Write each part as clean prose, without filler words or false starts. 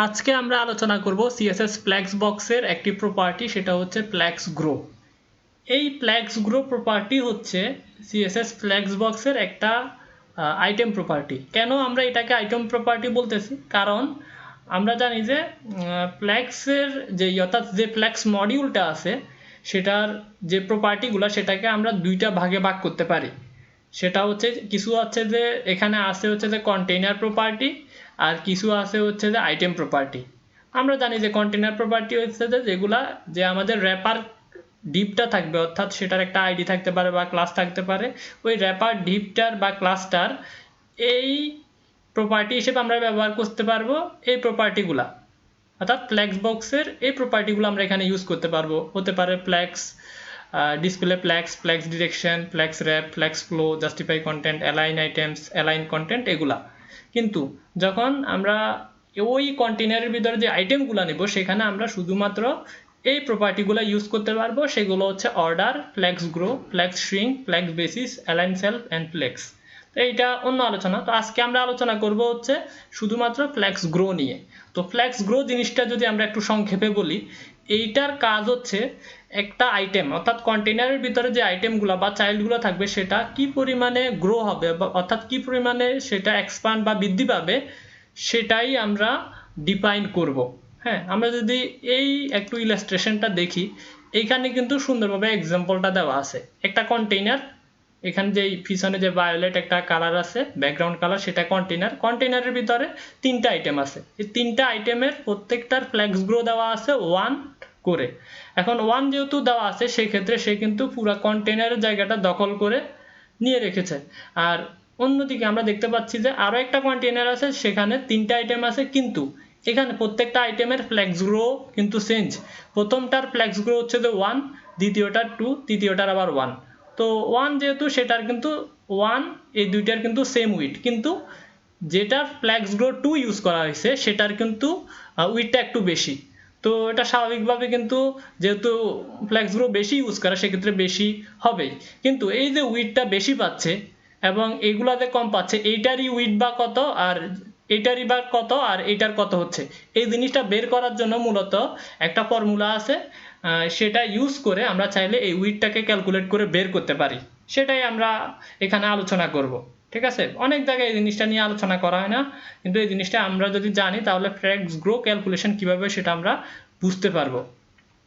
আজকে আমরা আলোচনা করব CSS ফ্ল্যাক্স বক্সের একটি প্রপার্টি, সেটা হচ্ছে ফ্ল্যাক্স গ্রো। এই ফ্ল্যাক্স গ্রো প্রপার্টি হচ্ছে CSS ফ্ল্যাক্স বক্সের একটা আইটেম প্রপার্টি। কেন আমরা এটাকে আইটেম প্রপার্টি বলতেছি? কারণ আমরা জানি যে ফ্ল্যাক্সের অর্থাৎ যে ফ্ল্যাক্স মডিউলটা আছে সেটার যে প্রপার্টিগুলো সেটাকে আমরা দুইটা ভাগে ভাগ করতে পারি। সেটা হচ্ছে কিছু আছে যে এখানে আছে হচ্ছে যে কন্টেইনার প্রপার্টি, আর কিছু আছে হচ্ছে যে আইটেম প্রপার্টি। আমরা জানি যে কন্টেইনার প্রপার্টি হচ্ছে যে যেগুলা যে আমাদের র্যাপার ডিপটা থাকবে, অর্থাৎ সেটার একটা আইডি থাকতে পারে বা ক্লাস থাকতে পারে, ওই র্যাপার ডিপটার বা ক্লাসটার এই প্রপার্টি হিসেবে আমরা ব্যবহার করতে পারবো এই প্রপার্টিগুলা। অর্থাৎ ফ্ল্যাক্স বক্সের এই প্রপার্টিগুলো আমরা এখানে ইউজ করতে পারবো। হতে পারে flex display flex, flex direction, flex wrap, flex flow, justify content, align items, align content, এগুলা। কিন্তু যখন আমরা ওই কন্টেইনারের ভিতরে যে আইটেমগুলো নেব সেখানে আমরা শুধুমাত্র এই প্রপার্টিগুলো ইউজ করতে পারবো। সেগুলো হচ্ছে order, flex grow, flex shrink, flex basis, align self and flex. তো এইটা অন্য আলোচনা। তো আজকে আমরা আলোচনা করব হচ্ছে শুধুমাত্র ফ্ল্যাক্স গ্রো নিয়ে। তো ফ্ল্যাক্স গ্রো জিনিসটা যদি আমরা একটু সংক্ষেপে বলি, এইটার কাজ হচ্ছে একটা আইটেম অর্থাৎ কন্টেইনারের ভিতরে যে আইটেমগুলো বা চাইল্ডগুলো থাকবে সেটা কি পরিমাণে গ্রো হবে, অর্থাৎ কি পরিমাণে সেটা এক্সপান্ড বা বৃদ্ধি পাবে, সেটাই আমরা ডিফাইন করব। হ্যাঁ, আমরা যদি এই একটু ইলাস্ট্রেশনটা দেখি, এইখানে কিন্তু সুন্দরভাবে এক্সাম্পলটা দেওয়া আছে। একটা কন্টেইনার, এখানে যে পিছনে যে ভায়োলেট একটা কালার আছে ব্যাকগ্রাউন্ড কালার, সেটা কন্টেইনার। কন্টেইনারের ভিতরে তিনটা আইটেম আছে। এই তিনটা আইটেমের প্রত্যেকটার ফ্ল্যাক্স গ্রো দেওয়া আছে 1 করে। এখন 1 যেহেতু দেওয়া আছে সেই ক্ষেত্রে সে কিন্তু পুরো কন্টেইনারের জায়গাটা দখল করে নিয়ে রেখেছে। আর অন্যদিকে আমরা দেখতে পাচ্ছি যে আরো একটা কন্টেইনার আছে, সেখানে তিনটা আইটেম আছে, কিন্তু এখানে প্রত্যেকটা আইটেমের ফ্ল্যাক্স গ্রো কিন্তু চেঞ্জ। প্রথমটার ফ্ল্যাক্স গ্রো হচ্ছে যে 1, দ্বিতীয়টার 2, তৃতীয়টার আবার 1। তো 1 যেহেতু সেটার কিন্তু 1, এই দুইটার কিন্তু সেম উইড, কিন্তু যেটার ফ্ল্যাক্স গ্রো 2 ইউজ করা হয়েছে সেটার কিন্তু উইডটা একটু বেশি। তো এটা স্বাভাবিকভাবে কিন্তু যেহেতু ফ্ল্যাক্স গ্রো বেশি ইউজ করা সেক্ষেত্রে বেশি হবেই। কিন্তু এই যে উইডটা বেশি পাচ্ছে এবং এগুলাতে কম পাচ্ছে, এইটারই উইড বা কত আর এইটারই বা কত আর এইটার কত হচ্ছে, এই জিনিসটা বের করার জন্য মূলত একটা ফর্মুলা আছে। সেটা ইউজ করে আমরা চাইলে এই উইডটাকে ক্যালকুলেট করে বের করতে পারি। সেটাই আমরা এখানে আলোচনা করব। ঠিক আছে, অনেক জায়গায় এই জিনিসটা নিয়ে আলোচনা করা হয় না, কিন্তু এই জিনিসটা আমরা যদি জানি তাহলে ফ্ল্যাক্স গ্রো ক্যালকুলেশন কিভাবে সেটা আমরা বুঝতে পারবো।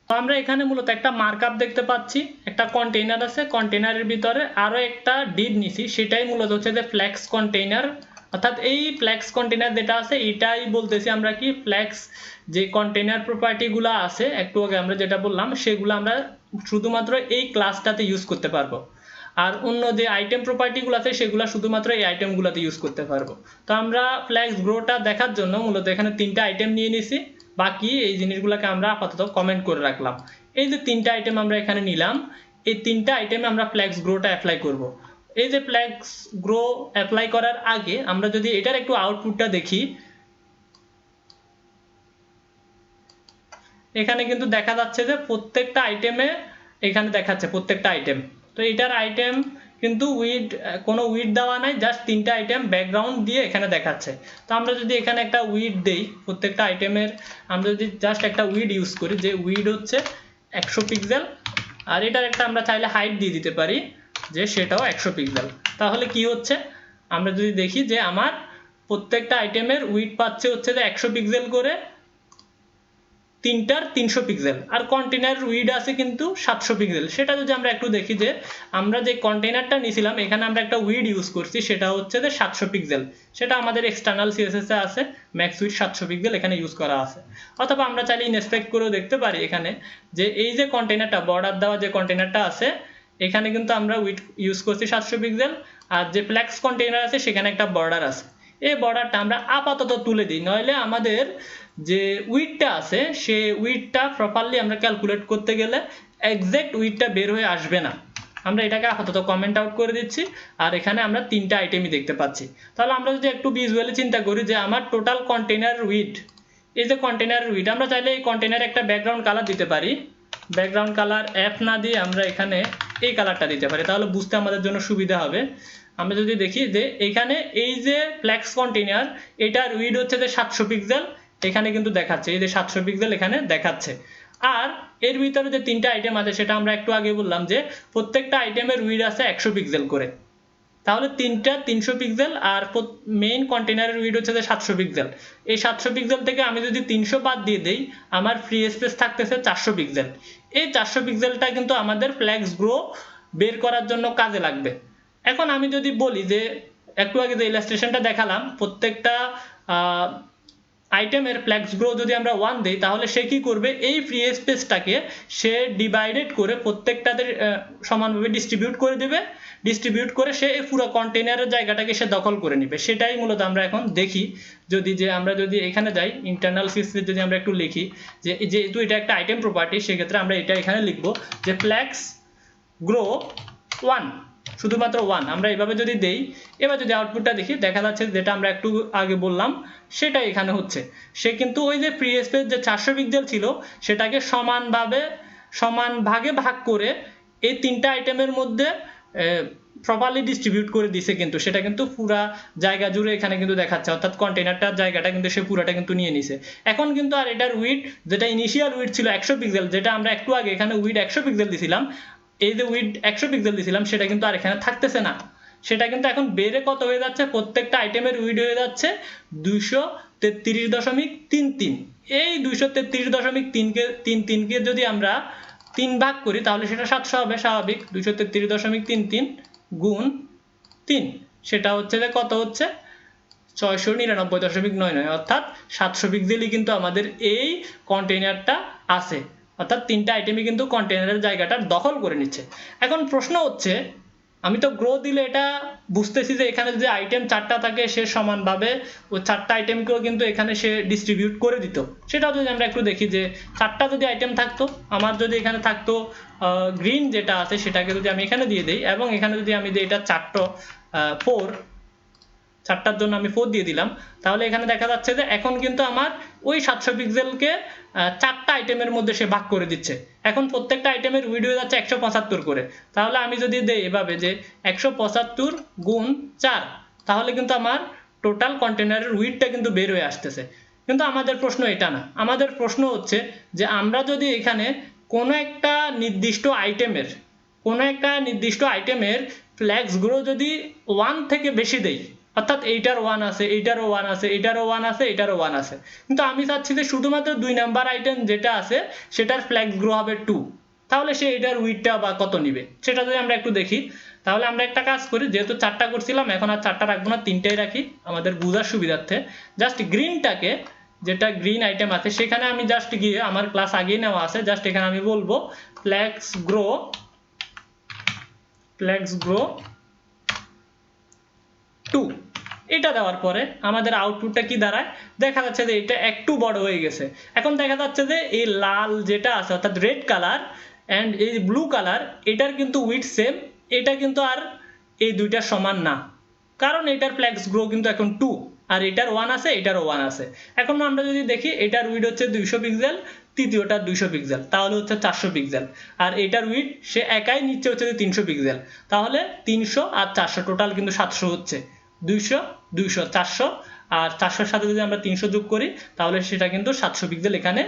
তো আমরা এখানে মূলত একটা মার্কআপ দেখতে পাচ্ছি। একটা কন্টেইনার আছে, কন্টেইনারের ভিতরে আরো একটা ডিড নিছি, সেটাই মূলত হচ্ছে যে ফ্ল্যাক্স কন্টেইনার। অর্থাৎ এই ফ্ল্যাক্স কন্টেইনার যেটা আছে এটাই বলতেছি আমরা কি ফ্ল্যাক্স যে কন্টেইনার প্রপার্টিগুলো আছে একটু আগে আমরা যেটা বললাম, সেগুলো আমরা শুধুমাত্র এই ক্লাসটাতে ইউজ করতে পারবো। আর অন্য যে আইটেম প্রপার্টিগুলো আছে সেগুলো শুধুমাত্র এই আইটেমগুলোতে ইউজ করতে পারবো। তো আমরা ফ্ল্যাক্স গ্রোটা দেখার জন্য মূলত এখানে তিনটা আইটেম নিয়ে নিছি, বাকি এই জিনিসগুলোকে আমরা আপাতত কমেন্ট করে রাখলাম। এই যে তিনটা আইটেম আমরা এখানে নিলাম, এই তিনটা আইটেমে আমরা ফ্ল্যাক্স গ্রোটা অ্যাপ্লাই করব। এই যে ফ্ল্যাক্স গ্রো অ্যাপ্লাই করার আগে আমরা যদি এটার একটু আউটপুটটা দেখি, এখানে কিন্তু দেখা যাচ্ছে যে প্রত্যেকটা আইটেমে এখানে দেখাচ্ছে প্রত্যেকটা আইটেম। তো এটার আইটেম কিন্তু উইড কোনো উইড দেওয়া নাই, জাস্ট তিনটা আইটেম ব্যাকগ্রাউন্ড দিয়ে এখানে দেখাচ্ছে। তো আমরা যদি এখানে একটা উইড দেই প্রত্যেকটা আইটেমের, আমরা যদি জাস্ট একটা উইড ইউজ করি, যে উইড হচ্ছে 100 পিক্সেল, আর এটার একটা আমরা চাইলে হাইট দিয়ে দিতে পারি যে সেটাও 100 পিক্সেল। তাহলে কি হচ্ছে, আমরা যদি দেখি যে আমার প্রত্যেকটা আইটেমের উইড পাচ্ছে হচ্ছে যে 100 পিক্সেল করে, তিনটার 300 পিক্সেল, আর কন্টেইনার উইড আছে কিন্তু 700 পিক্সেল। সেটা যদি আমরা একটু দেখি যে আমরা যে কন্টেইনারটা নিয়েছিলাম এখানে আমরা একটা উইড ইউজ করছি, সেটা হচ্ছে যে 700 পিক্সেল। সেটা আমাদের এক্সটার্নাল সিএসএস এ আছে, ম্যাক্স উইড 700 পিক্সেল এখানে ইউজ করা আছে। অথবা আমরা চাইলে ইনস্পেক্ট করেও দেখতে পারি এখানে যে এই যে কন্টেইনারটা বর্ডার দেওয়া যে কন্টেইনারটা আছে এখানে কিন্তু আমরা উইড ইউজ করছি 700 পিক্সেল, আর যে ফ্ল্যাক্স কন্টেইনার আছে সেখানে একটা বর্ডার আছে। এই বর্ডারটা আমরা আপাতত তুলে দিই, নইলে আমাদের যে উইডটা আছে সে উইডটা প্রপারলি আমরা ক্যালকুলেট করতে গেলে এক্সাক্ট উইডটা বের হয়ে আসবে না। আমরা এটাকে আপাতত কমেন্ট আউট করে দিচ্ছি। আর এখানে আমরা তিনটা আইটেমই দেখতে পাচ্ছি। তাহলে আমরা যদি একটু ভিজুয়ালি চিন্তা করি যে আমার টোটাল কন্টেইনার উইড, এই যে কন্টেইনার উইড, আমরা চাইলে এই কন্টেইনারে একটা ব্যাকগ্রাউন্ড কালার দিতে পারি। ব্যাকগ্রাউন্ড কালার এফ না দিয়ে আমরা এখানে এই কালারটা দিতে পারি, তাহলে বুঝতে আমাদের জন্য সুবিধা হবে। আমরা যদি দেখি যে এখানে এই যে ফ্ল্যাক্স কন্টেইনার, এটার উইড হচ্ছে যে 700 পিক্সেল, এখানে কিন্তু দেখাচ্ছে, এই যে 700 পিক্সেল এখানে দেখাচ্ছে। আর এর ভিতরে যে তিনটা আইটেম আছে সেটা আমরা একটু আগে বললাম যে প্রত্যেকটা আইটেমের উইডথ আছে 100 পিক্সেল করে, তাহলে তিনটা 300 পিক্সেল আর মেইন কন্টেনারের উইডথ হচ্ছে যে 700 পিক্সেল। এই 700 পিক্সেল থেকে আমি যদি 300 বাদ দিয়ে দেই আমার ফ্রি স্পেস থাকতেছে 400 পিক্সেল। এই 400 পিক্সেলটা কিন্তু আমাদের ফ্ল্যাক্স গ্রো বের করার জন্য কাজে লাগবে। এখন আমি যদি বলি যে একটু আগে যে ইলাস্ট্রেশনটা দেখালাম, প্রত্যেকটা আইটেমের ফ্ল্যাক্স গ্রো যদি আমরা 1 দেই তাহলে সে কি করবে, এই ফ্রি স্পেসটাকে সে ডিভাইডেড করে প্রত্যেকটাদের সমানভাবে ডিস্ট্রিবিউট করে দেবে, ডিস্ট্রিবিউট করে সে এই পুরো কন্টেইনারের জায়গাটাকে সে দখল করে নেবে। সেটাই মূলত আমরা এখন দেখি। আমরা যদি এখানে যাই ইন্টারনাল সিসে যদি আমরা একটু লিখি যে যেহেতু এটা একটা আইটেম প্রপার্টি, সেক্ষেত্রে আমরা এটা এখানে লিখবো যে ফ্ল্যাক্স গ্রো 1, শুধুমাত্র 1 আমরা এইভাবে যদি দেই, এবার যদি আউটপুটটা দেখি দেখা যাচ্ছে যেটা আমরা একটু আগে বললাম সেটা এখানে হচ্ছে। সে কিন্তু ওই যে ফ্রি স্পেস যে 400 পিক্সেল ছিল সেটাকে সমান ভাগে ভাগ করে এই তিনটা আইটেমের মধ্যে প্রপারলি ডিস্ট্রিবিউট করে দিছে, কিন্তু সেটা কিন্তু পুরা জায়গা জুড়ে এখানে কিন্তু দেখাচ্ছে, অর্থাৎ কন্টেইনারটার জায়গাটা কিন্তু সে পুরোটা কিন্তু নিয়ে নিছে। এখন কিন্তু আর এটার উইড যেটা ইনিশিয়াল উইড ছিল 100 পিক্সেল, যেটা আমরা একটু আগে এখানে উইড 100 পিক্সেল দিছিলাম, এই যে উইড 100 পিক্সেল দিছিলাম সেটা কিন্তু আর এখানে থাকতেছে না। সেটা কিন্তু এখন বেড়ে কত হয়ে যাচ্ছে, প্রত্যেকটা আইটেমের উইড হয়ে যাচ্ছে 233.33। এই 233.33 কে যদি আমরা 3 ভাগ করি তাহলে সেটা 700 হবে স্বাভাবিক। 233.33 গুণ 3 সেটা হচ্ছে যে কত হচ্ছে 699.99, অর্থাৎ 700 পিক্সেলই কিন্তু আমাদের এই কন্টেইনারটা আছে, অর্থাৎ তিনটা আইটেমই কিন্তু কন্টেইনারের জায়গাটা দখল করে নিচ্ছে। এখন প্রশ্ন হচ্ছে, আমি তো গ্রো দিলে এটা বুঝতেছি যে এখানে যে আইটেম 4টা থাকে সে সমানভাবে ওই 4টা আইটেমকেও কিন্তু এখানে সে ডিস্ট্রিবিউট করে দিত। সেটাও যদি আমরা একটু দেখি যে 4টা যদি আইটেম থাকতো, আমার যদি এখানে থাকতো গ্রিন যেটা আছে সেটাকে যদি আমি এখানে দিয়ে দিই, এবং এখানে যদি আমি দিই এটা 4টার জন্য আমি 4 দিয়ে দিলাম, তাহলে এখানে দেখা যাচ্ছে যে এখন কিন্তু আমার ওই 700 পিক্সেলকে 4টা আইটেমের মধ্যে সে ভাগ করে দিচ্ছে। এখন প্রত্যেকটা আইটেমের উইড হয়ে যাচ্ছে 175 করে। তাহলে আমি যদি দেই এভাবে যে 175 গুণ 4, তাহলে কিন্তু আমার টোটাল কন্টেইনারের উইডটা কিন্তু বের হয়ে আসতেছে। কিন্তু আমাদের প্রশ্ন এটা না, আমাদের প্রশ্ন হচ্ছে যে আমরা যদি এখানে কোনো একটা নির্দিষ্ট আইটেমের ফ্ল্যাক্স গ্রো যদি 1 থেকে বেশি দেই, অর্থাৎ এইটার 1 আছে, এইটারও 1 আছে, এইটারও 1 আছে, এইটারও 1 আছে, কিন্তু আমি চাচ্ছি যে শুধুমাত্র 2 নাম্বার আইটেম যেটা আছে সেটার ফ্ল্যাক্স গ্রো হবে 2, তাহলে সে এটার উইডটা বা কত নিবে সেটা যদি আমরা একটু দেখি। তাহলে আমরা একটা কাজ করি, যেহেতু 4টা করছিলাম এখন আর 4টা রাখবো না, 3টাই রাখি আমাদের বোঝার সুবিধার্থে। জাস্ট গ্রিনটাকে, যেটা গ্রিন আইটেম আছে সেখানে আমি জাস্ট গিয়ে, আমার ক্লাস আগেই নেওয়া আছে, জাস্ট এখানে আমি বলবো ফ্ল্যাক্স গ্রো 2, এটা দেওয়ার পরে আমাদের আউটপুটটা কি দাঁড়ায়, দেখা যাচ্ছে যে এটা একটু বড় হয়ে গেছে। এখন দেখা যাচ্ছে যে এই লাল যেটা আছে অর্থাৎ রেড কালার এন্ড এই ব্লু কালার, এটার কিন্তু উইডথ সেম, এটা কিন্তু আর এই দুইটার সমান না, কারণ এটার ফ্ল্যাক্স গ্রো কিন্তু এখন 2 আর এটার 1 আছে, এটারও 1 আছে। এখন আমরা যদি দেখি এটার উইড হচ্ছে 200 পিক্সেল, তৃতীয়টা 200 পিক্সেল, তাহলে হচ্ছে 400 পিক্সেল, আর এটার উইড সে একাই নিচ্ছে হচ্ছে 300 পিক্সেল, তাহলে 300 আর 400 টোটাল কিন্তু 700 হচ্ছে। 200 200 400, আর 400-র সাথে যদি আমরা 300 যোগ করি তাহলে সেটা কিন্তু 700 পিক্সেল এখানে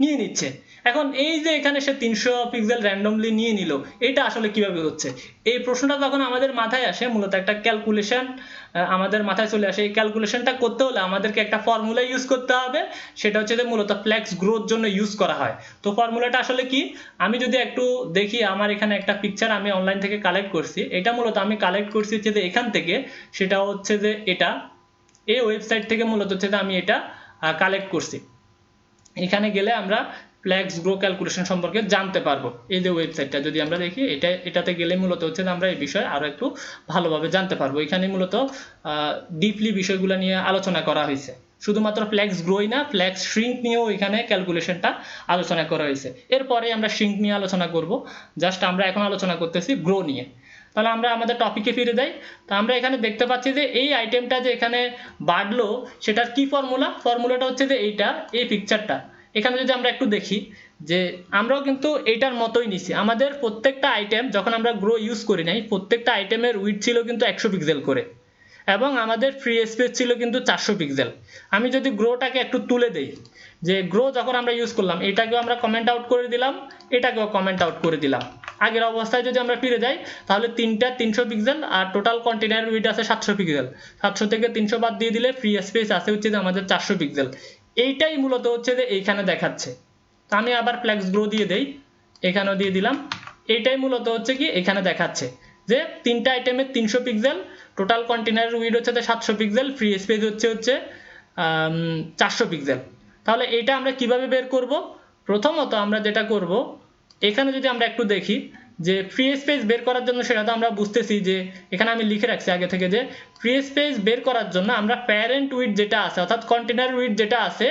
নিয়ে নিচ্ছে। এখন এই যে এখানে সে 300 পিক্সেল র্যান্ডমলি নিয়ে নিল, এটা আসলে কিভাবে হচ্ছে? এই প্রশ্নটা যখন আমাদের মাথায় আসে, মূলত একটা ক্যালকুলেশন আমাদের মাথায় চলে আসে। এই ক্যালকুলেশনটা করতে হলে আমাদেরকে একটা ফর্মুলা ইউজ করতে হবে, সেটা হচ্ছে যে মূলত ফ্ল্যাক্স গ্রোথ জন্য ইউজ করা হয়। তো ফর্মুলাটা আসলে কি, আমি যদি একটু দেখি, আমার এখানে একটা পিকচার আমি অনলাইন থেকে কালেক্ট করছি, এটা মূলত আমি কালেক্ট করছি হচ্ছে যে এখান থেকে, সেটা হচ্ছে যে এটা এই ওয়েবসাইট থেকে মূলত হচ্ছে যে আমি এটা কালেক্ট করছি। এখানে গেলে আমরা ফ্ল্যাক্স গ্রো ক্যালকুলেশন সম্পর্কে জানতে পারবো। এই যে ওয়েবসাইটটা যদি আমরা দেখি, এটাতে গেলে মূলত হচ্ছে যে আমরা এই বিষয়ে আরো একটু ভালোভাবে জানতে পারবো। এখানে মূলত ডিপলি বিষয়গুলো নিয়ে আলোচনা করা হয়েছে, শুধুমাত্র ফ্ল্যাক্স গ্রোই না, ফ্ল্যাক্স শ্রিঙ্ক নিয়েও এখানে ক্যালকুলেশনটা আলোচনা করা হয়েছে। এরপরে আমরা শ্রিঙ্ক নিয়ে আলোচনা করব, জাস্ট আমরা এখন আলোচনা করতেছি গ্রো নিয়ে। তাহলে আমরা আমাদের টপিকে ফিরে যাই। তো আমরা এখানে দেখতে পাচ্ছি যে এই আইটেমটা যে এখানে বাড়লো সেটার কি ফর্মুলাটা হচ্ছে যে এই পিকচারটা। এখানে যদি আমরা একটু দেখি যে আমরাও কিন্তু এটার মতোই নিছি, আমাদের প্রত্যেকটা আইটেম যখন আমরা গ্রো ইউজ করি নাই, প্রত্যেকটা আইটেমের উইডথ ছিল কিন্তু 100 পিক্সেল করে। এবং আমাদের ফ্রি স্পেস ছিল কিন্তু 400 পিক্সেল। আমি যদি গ্রোটাকে একটু তুলে দেই, যে গ্রো যখন আমরা ইউজ করলাম এটাকেও আমরা কমেন্ট আউট করে দিলাম, এটাকেও কমেন্ট আউট করে দিলাম। আগের অবস্থায় যদি আমরা ফিরে যাই তাহলে তিনটা 300 পিক্সেল আর টোটাল কন্টেনার উইডথ আছে 700 পিক্সেল। 700 থেকে 300 বাদ দিয়ে দিলে ফ্রি স্পেস আছে হচ্ছে যে আমাদের 400 পিক্সেল। এইটাই মূলত হচ্ছে যে এইখানে দেখাচ্ছে। তো আমি আবার ফ্লেক্স গ্রো দিয়ে দেই, এখানেও দিয়ে দিলাম। এইটাই মূলত হচ্ছে কি এখানে দেখাচ্ছে যে তিনটা আইটেমের 300 পিক্সেল, টোটাল কন্টেনার উইডথ হচ্ছে 700 পিক্সেল, ফ্রি স্পেস হচ্ছে 400 পিক্সেল। তাহলে এটা আমরা কিভাবে বের করব? প্রথমত আমরা যেটা করব, এখানে যদি আমরা একটু দেখি যে ফ্রি স্পেস বের করার জন্য, সেটা তো আমরা বুঝতেছি যে এখানে আমি লিখে রাখছি আগে থেকে যে ফ্রি স্পেস বের করার জন্য আমরা প্যারেন্ট উইডথ যেটা আছে অর্থাৎ কন্টেনার উইডথ যেটা আছে,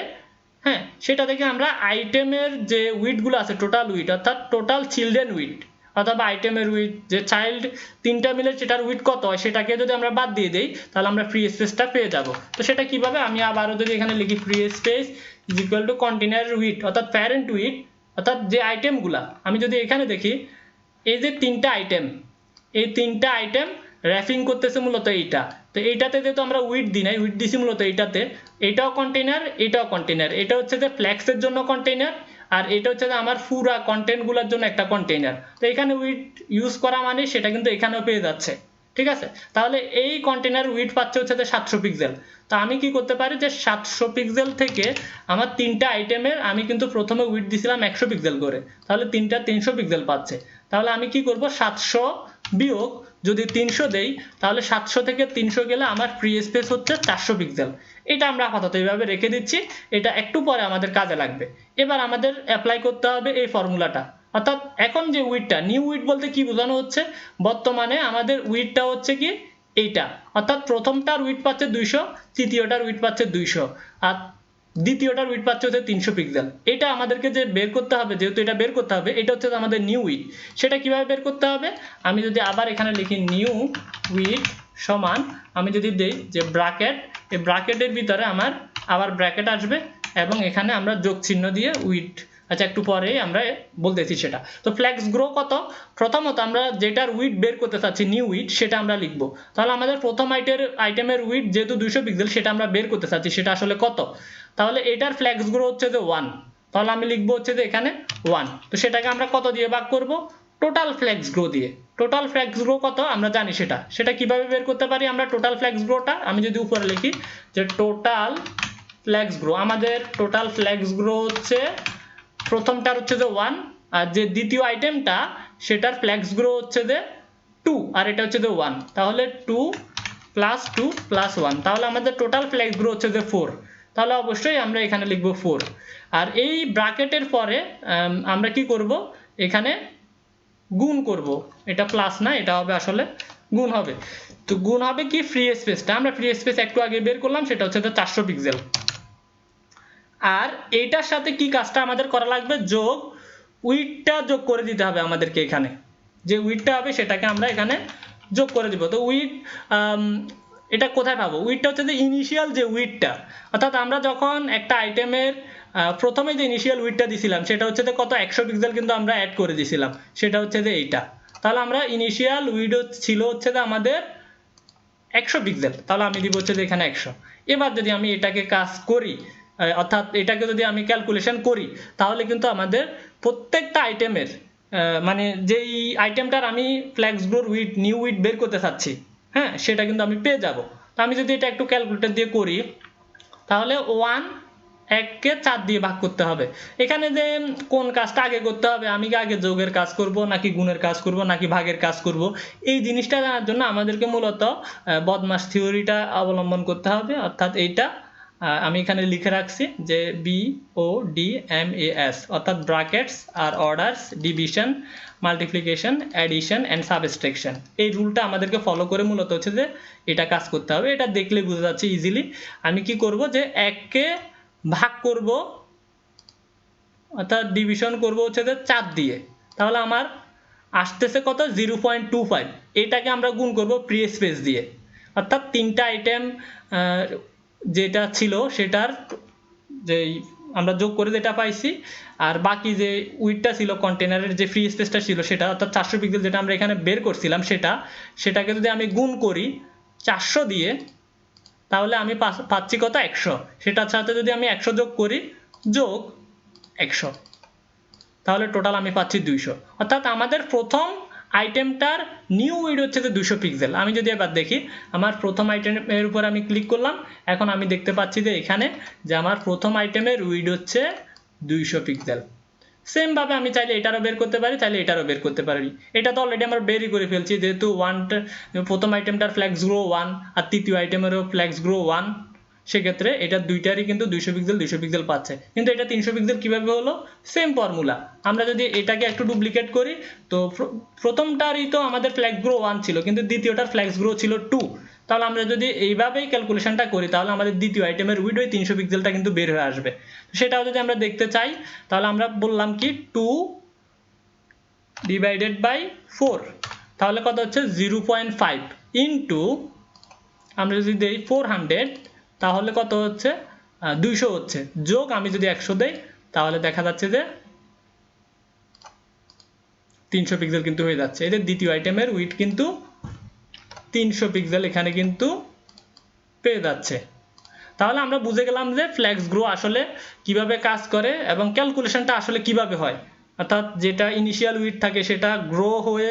হ্যাঁ, সেটা থেকে আমরা আইটেমের যে উইডথগুলো আছে টোটাল উইডথ অর্থাৎ টোটাল চিলড্রেন উইডথ অথবা আইটেমের উইডথ যে চাইল্ড তিনটা মিলে সেটার উইডথ কত হয় সেটাকে যদি আমরা বাদ দিয়ে দেই তাহলে আমরা ফ্রি স্পেসটা পেয়ে যাব। তো সেটা কিভাবে, আমি আবারও যদি এখানে লিখি free space is equal to container width অর্থাৎ প্যারেন্ট উইডথ অর্থাৎ যে আইটেমগুলা, আমি যদি এখানে দেখি এই যে তিনটা আইটেম, এই তিনটা আইটেম র্যাপিং করতেছে মূলত এইটা। তো এইটাতে যেহেতু আমরা উইডথ দিই নাই, উইডথ দিছি মূলত এইটাতে, এটাও কন্টেনার এটাও কন্টেনার, এটা হচ্ছে যে ফ্ল্যাক্সের জন্য কন্টেনার আর এটা হচ্ছে যে আমার পুরা কন্টেন্টগুলোর জন্য একটা কন্টেনার। তো এখানে উইডথ ইউজ করা মানে সেটা কিন্তু এখানেও পেয়ে যাচ্ছে, ঠিক আছে। তাহলে এই কন্টেনার উইডথ পাচ্ছে হচ্ছে যে 700 পিক্সেল। তো আমি কি করতে পারি যে 700 পিক্সেল থেকে আমার তিনটা আইটেমের আমি কিন্তু প্রথমে উইডথ দিছিলাম 100 পিক্সেল করে, তাহলে তিনটা 300 পিক্সেল পাচ্ছে। তাহলে আমি কি করব, 700 বিয়োগ যদি 300 দেই তাহলে 700 থেকে 300 গেলে আমার ফ্রি স্পেস হচ্ছে 400 পিক্সেল। এটা আমরা আপাতত এইভাবে রেখে দিচ্ছি, এটা একটু পরে আমাদের কাজে লাগবে। এবার আমাদের অ্যাপ্লাই করতে হবে এই ফর্মুলাটা, অর্থাৎ এখন যে উইডথটা, নিউ উইডথ বলতে কি বোঝানো হচ্ছে, বর্তমানে আমাদের উইডথটা হচ্ছে কি এইটা, অর্থাৎ প্রথমটার উইডথ পাচ্ছে 200, তৃতীয়টার উইডথ পাচ্ছে 200 আর দ্বিতীয়টার উইডথ পাচ্ছে হচ্ছে 300 পিক্সেল। এটা আমাদেরকে যে বের করতে হবে, যেহেতু এটা বের করতে হবে, এটা হচ্ছে আমাদের নিউ উইডথ। সেটা কিভাবে বের করতে হবে, আমি যদি আবার এখানে লিখি নিউ উইডথ সমান, আমি যদি দেই যে ব্র্যাকেট, এই ব্র্যাকেটের ভিতরে আমার আবার ব্র্যাকেট আসবে এবং এখানে আমরা যোগ চিহ্ন দিয়ে উইডথ, আচ্ছা একটু পরেই আমরা বলতেছি সেটা। তো ফ্লেক্স গ্রো কত, প্রথমত আমরা যেটার উইডথ বের করতে চাচ্ছি নিউ উইডথ সেটা আমরা লিখবো। তাহলে আমাদের প্রথম আইটেমের উইডথ যেহেতু 200 পিক্সেল সেটা আমরা বের করতে চাচ্ছি, সেটা আসলে কত, তাহলে এটার ফ্লেক্স গ্রো হচ্ছে যে 1, তাহলে আমি লিখবো হচ্ছে যে এখানে 1। তো সেটাকে আমরা কত দিয়ে ভাগ করব, টোটাল ফ্লেক্স গ্রো দিয়ে। টোটাল ফ্লেক্স গ্রো কত আমরা জানি, সেটা কিভাবে বের করতে পারি আমরা, টোটাল ফ্লেক্স গ্রোটা আমি যদি উপরে লিখি যে টোটাল ফ্লেক্স গ্রো, আমাদের টোটাল ফ্লেক্স গ্রো হচ্ছে প্রথমটার হচ্ছে যে 1 আর যে দ্বিতীয় আইটেমটা সেটার ফ্লেক্স গ্রো হচ্ছে যে 2 আর এটা হচ্ছে যে 1, তাহলে 2 প্লাস 2 প্লাস 1, তাহলে আমাদের টোটাল ফ্লেক্স গ্রো হচ্ছে যে 4। তাহলে অবশ্যই আমরা এখানে লিখবো 4 আর এই ব্র্যাকেটের পরে আমরা কি করব, এখানে গুণ করব, এটা প্লাস না এটা হবে আসলে গুণ হবে। তো গুণ হবে কি ফ্রি স্পেসটা, আমরা ফ্রি স্পেস একটু আগে বের করলাম সেটা হচ্ছে যে 400 পিক্সেল। আর এইটার সাথে কি কাজটা আমাদের করা লাগবে, যোগ উইডথটা যোগ করে দিতে হবে আমাদেরকে, এখানে যে উইডথটা হবে সেটাকে আমরা এখানে যোগ করে দিব। তো উইডথ এটা কোথায় পাবো, উইডথটা হচ্ছে যে ইনিশিয়াল যে উইডথটা, অর্থাৎ আমরা যখন একটা আইটেমের প্রথমে যে ইনিশিয়াল উইডথটা দিছিলাম সেটা হচ্ছে যে কত 100 পিক্সেল কিন্তু আমরা অ্যাড করে দিছিলাম, সেটা হচ্ছে যে এইটা। তাহলে আমরা ইনিশিয়াল উইডথ ছিল হচ্ছে যে আমাদের 100 পিক্সেল, তাহলে আমি দিব হচ্ছে যে এখানে 100। এবার যদি আমি এটাকে কাজ করি, অর্থাৎ এটাকে যদি আমি ক্যালকুলেশন করি তাহলে কিন্তু আমাদের প্রত্যেকটা আইটেমের মানে যেই আইটেমটার আমি ফ্লেক্স গ্রোর উইডথ নিউ উইডথ বের করতে চাচ্ছি, হ্যাঁ, সেটা কিন্তু আমি পেয়ে যাব। তো আমি যদি এটা একটু ক্যালকুলেটর দিয়ে করি তাহলে 1কে 4 দিয়ে ভাগ করতে হবে। এখানে যে কোন কাজটা আগে করতে হবে, আমি কি আগে যোগের কাজ করব নাকি গুণের কাজ করব নাকি ভাগের কাজ করব, এই জিনিসটা জানার জন্য আমাদেরকে মূলত বদমাস থিওরিটা অবলম্বন করতে হবে। অর্থাৎ এইটা আমি এখানে লিখে রাখছি যে BODMAS, অর্থাৎ ব্র্যাকেটস আর orders, division, multiplication, addition and subtraction. এই রুলটা আমাদেরকে ফলো করে মূলত হচ্ছে যে এটা কাজ করতে হবে। এটা দেখলে বোঝা যাচ্ছে ইজিলি। আমি কি করব যে 1কে ভাগ করব অর্থাৎ ডিভিশন করব হচ্ছে যে 4 দিয়ে, তাহলে আমার আসতেছে কত 0.25। এটাকে আমরা গুণ করব ফ্রি স্পেস দিয়ে, অর্থাৎ তিনটা আইটেম যেটা ছিল সেটার যে আমরা যোগ করে যেটা পাইছি আর বাকি যে উইডথটা ছিল কন্টেনারের যে ফ্রি স্পেসটা ছিল সেটা, অর্থাৎ 400 পিক্সেল যেটা আমরা এখানে বের করছিলাম সেটাকে যদি আমি গুণ করি 400 দিয়ে, তাহলে আমি পাচ্ছি কত 100, সেটার সাথে যদি আমি 100 যোগ করি যোগ 100, তাহলে টোটাল আমি পাচ্ছি 200। অর্থাৎ আমাদের প্রথম আইটেমটার নিউ উইড হচ্ছে যে 200 পিক্সেল। আমি যদি এবার দেখি আমার প্রথম আইটেমের উপর আমি ক্লিক করলাম, এখন আমি দেখতে পাচ্ছি যে এখানে যে আমার প্রথম আইটেমের উইড হচ্ছে 200 পিক্সেল। সেম ভাবে আমি চাইলে এটারও বের করতে পারি, চাইলে এটারও বের করতে পারি। এটা তো অলরেডি আমরা বেরই করে ফেলছি, যেহেতু প্রথম আইটেমটার ফ্ল্যাক্স গ্রো 1 আর তৃতীয় আইটেমেরও ফ্ল্যাক্স গ্রো 1, সেক্ষেত্রে এটা দুইটারই কিন্তু 200 পিক্সেল পাচ্ছে। কিন্তু এটা 300 পিক্সেল কিভাবে হলো? Same formula. আমরা যদি এটাকে একটু ডুপ্লিকেট করি, তো প্রথমটারই তো আমাদের ফ্ল্যাক্স গ্রো 1 ছিল, কিন্তু দ্বিতীয়টার ফ্ল্যাক্স গ্রো ছিল 2। তাহলে আমরা যদি এইভাবেই ক্যালকুলেশনটা করি, তাহলে আমাদের দ্বিতীয় আইটেমের উইড ওই 300 পিক্সেলটা কিন্তু বের হয়ে আসবে। সেটাও যদি আমরা দেখতে চাই, তাহলে আমরা বললাম কি 2 ডিভাইডেড বাই 4, তাহলে কত হচ্ছে 0.5 ইন্টু আমরা যদি দেই 400, তাহলে কত হচ্ছে 200 হচ্ছে, যোগ আমি যদি 100 দেই, তাহলে দেখা যাচ্ছে যে 300 পিক্সেল কিন্তু হয়ে যাচ্ছে। এদের দ্বিতীয় আইটেমের উইড কিন্তু 300 পিক্সেল এখানে কিন্তু পেয়ে যাচ্ছে। তাহলে আমরা বুঝে গেলাম যে ফ্ল্যাক্স গ্রো আসলে কিভাবে কাজ করে এবং ক্যালকুলেশনটা আসলে কিভাবে হয়। অর্থাৎ যেটা ইনিশিয়াল উইড থাকে সেটা গ্রো হয়ে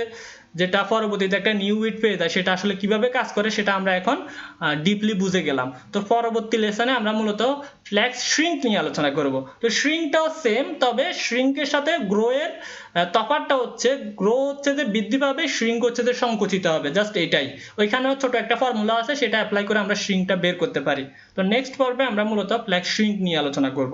যেটা পরবর্তীতে একটা নিউ উইড পেয়ে যায়, সেটা আসলে কিভাবে কাজ করে সেটা আমরা এখন ডিপলি বুঝে গেলাম। তো পরবর্তী লেসনে আমরা মূলত ফ্ল্যাক্স শ্রিঙ্ক নিয়ে আলোচনা করব। তো শ্রিঙ্কটাও সেম, তবে শ্রিঙ্কের সাথে গ্রো এর তফাৎটা হচ্ছে গ্রো হচ্ছে যে বৃদ্ধি পাবে, শ্রিঙ্ক হচ্ছে যে সংকুচিত হবে, জাস্ট এটাই। ওইখানেও ছোট একটা ফর্মুলা আছে, সেটা অ্যাপ্লাই করে আমরা শ্রিঙ্কটা বের করতে পারি। তো নেক্সট পর্বে আমরা মূলত ফ্ল্যাক্স শ্রিঙ্ক নিয়ে আলোচনা করব।